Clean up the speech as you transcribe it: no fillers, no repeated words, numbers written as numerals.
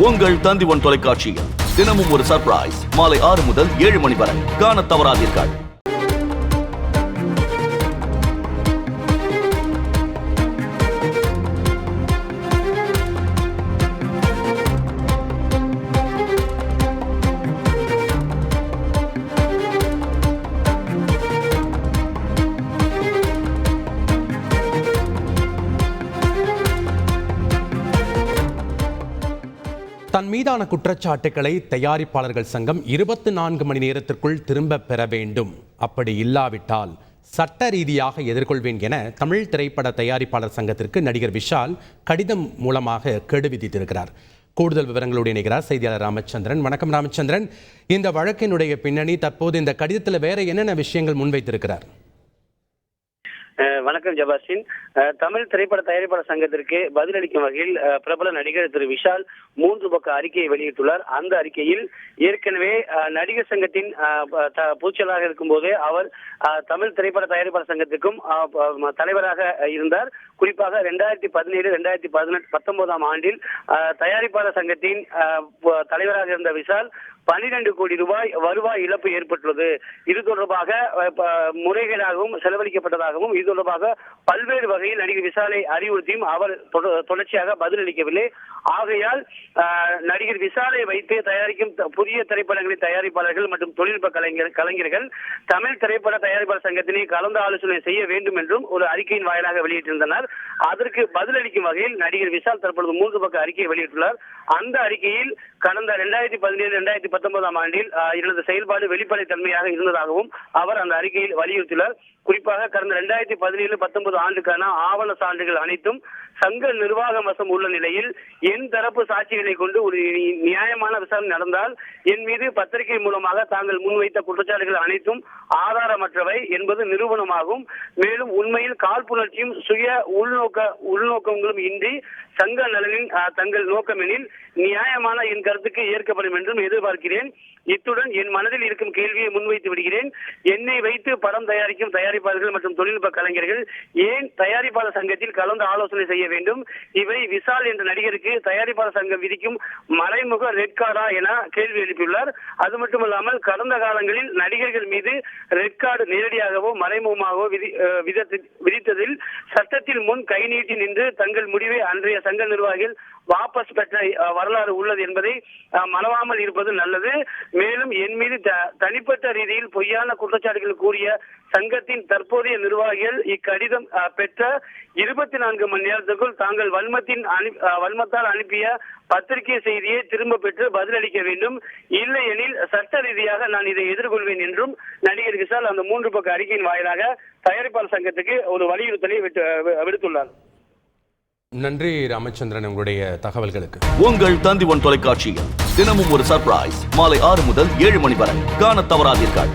உங்கள் தந்தி1 தொலைக்காட்சியில் தினமும் ஒரு சர்ப்ரைஸ் மாலை 6 முதல் 7 மணி வரை காணத் தவறாதீர்கள். தன் மீதான குற்றச்சாட்டுகளை தயாரிப்பாளர்கள் சங்கம் 24 மணி நேரத்திற்குள் திரும்ப பெற வேண்டும். அப்படி இல்லாவிட்டால் சட்ட ரீதியாக எதிர்கொள்வேன் என தமிழ் திரைப்பட தயாரிப்பாளர் சங்கத்திற்கு நடிகர் விஷால் கடிதம் மூலமாக கெடு விதித்திருக்கிறார். கூடுதல் விவரங்களோடு இணைகிறார் செய்தியாளர் ராமச்சந்திரன். வணக்கம் ராமச்சந்திரன். இந்த வழக்கினுடைய பின்னணி, தற்போது இந்த கடிதத்தில் வேற என்னென்ன விஷயங்கள் முன்வைத்திருக்கிறார்? வணக்கம் ஜபாசின். தமிழ் திரைப்பட தயாரிப்பாளர் சங்கத்திற்கு பதிலளிக்கும் வகையில் பிரபல நடிகர் திரு விஷால் 3 பக்க அறிக்கையை வெளியிட்டுள்ளார். அந்த அறிக்கையில் ஏற்கனவே நடிகர் சங்கத்தின் பொதுச்செயலாளராக இருக்கும் போதே அவர் தமிழ் திரைப்பட தயாரிப்பாளர் சங்கத்திற்கும் தலைவராக இருந்தார். குறிப்பாக 2017-2019 ஆண்டில் தயாரிப்பாளர் சங்கத்தின் தலைவராக இருந்த விஷால் 12 கோடி ரூபாய் வருவாய் இழப்பு ஏற்பட்டுள்ளது. இது தொடர்பாக முறைகேடாகவும் செலவழிக்கப்பட்டதாகவும் இது தொடர்பாக பல்வேறு வகையில் நடிகர் விஷாலை அறிவுறுத்தியும் அவர் தொடர்ச்சியாக பதிலளிக்கவில்லை. ஆகையால் நடிகர் விஷாலை வைத்து தயாரிக்கும் புதிய திரைப்படங்களின் தயாரிப்பாளர்கள் மற்றும் தொழில்நுட்ப கலைஞர்கள் தமிழ் திரைப்பட தயாரிப்பாளர் சங்கத்தினை கலந்து ஆலோசனை செய்ய வேண்டும் என்றும் ஒரு அறிக்கையின் வாயிலாக வெளியிட்டிருந்தனர். அதற்கு பதிலளிக்கும் வகையில் நடிகர் விஷால் தற்பொழுது 3 பக்க அறிக்கையை வெளியிட்டுள்ளார். அந்த அறிக்கையில் கடந்த 2017-2019 ஆண்டில் எனது செயல்பாடு வெளிப்படைத்தன்மையாக இருந்ததாகவும் அவர் அந்த அறிக்கையில் வலியுறுத்தியுள்ளார். குறிப்பாக கடந்த 2017-19 ஆண்டுக்கான ஆவண சான்றுகள் அனைத்தும் சங்க நிர்வாகம் வசம் உள்ள நிலையில் என் தரப்பு சாட்சிகளை கொண்டு ஒரு நியாயமான விசாரணை நடந்தால் என் மீது பத்திரிகை மூலமாக தாங்கள் முன்வைத்த குற்றச்சாட்டுகள் அனைத்தும் ஆதாரமற்றவை என்பது நிரூபணமாகும். மேலும் உண்மையில் காழ்ப்புணர்ச்சியும் சுய உள்நோக்கங்களும் இன்றி சங்க நலனின் தங்கள் நோக்கமெனில் நியாயமான என் கருத்துக்கு ஏற்கப்படும் என்றும் எதிர்பார்க்கிறேன். இத்துடன் என் மனதில் இருக்கும் கேள்வியை முன்வைத்து விடுகிறேன். என்னை வைத்து படம் தயாரிக்கும் தயாரிப்பாளர்கள் மற்றும் தொழில்நுட்ப கலைஞர்கள் ஏன் தயாரிப்பாளர் சங்கத்தில் கலந்து ஆலோசனை செய்ய வேண்டும்? இவை விஷால் என்ற நடிகருக்கு தயாரிப்பாளர் சங்கம் விதிக்கும் மறைமுக ரெட் கார்டா என கேள்வி எழுப்பியுள்ளார். அது மட்டுமல்லாமல் கடந்த காலங்களில் நடிகர்கள் மீது ரெட் கார்டு நேரடியாகவோ மறைமுகமாகவோ விதித்ததில் சட்டத்தில் முன் கை நீட்டி நின்று தங்கள் முடிவை அன்றைய சங்க நிர்வாகிகள் வாபஸ் பெற்ற வரலாறு உள்ளது என்பதை மறவாமல் இருப்பது நல்லது. மேலும் என் மீது தனிப்பட்ட ரீதியில் பொய்யான குற்றச்சாட்டுகள் கூறிய சங்கத்தின் தற்போதைய நிர்வாகிகள் இக்கடிதம் பெற்ற 24 மணி நேரத்திற்குள் தாங்கள் வன்மத்தால் அனுப்பிய பத்திரிகை செய்தியை திரும்ப பெற்று பதிலளிக்க வேண்டும். இல்லை எனில் சட்ட ரீதியாக நான் இதை எதிர்கொள்வேன் என்றும் நடிகர் விஷால் அந்த 3 பக்க அறிக்கையின் வாயிலாக தயாரிப்பாளர் சங்கத்துக்கு ஒரு வலியுறுத்தலை விடுத்துள்ளார். நன்றி ராமச்சந்திரன், உங்களுடைய தகவல்களுக்கு. உங்கள் தந்தி1 தொலைக்காட்சியில் தினமும் ஒரு சர்ப்ரைஸ் மாலை 6 முதல் 7 மணி வரை காணத் தவறாதீர்கள்.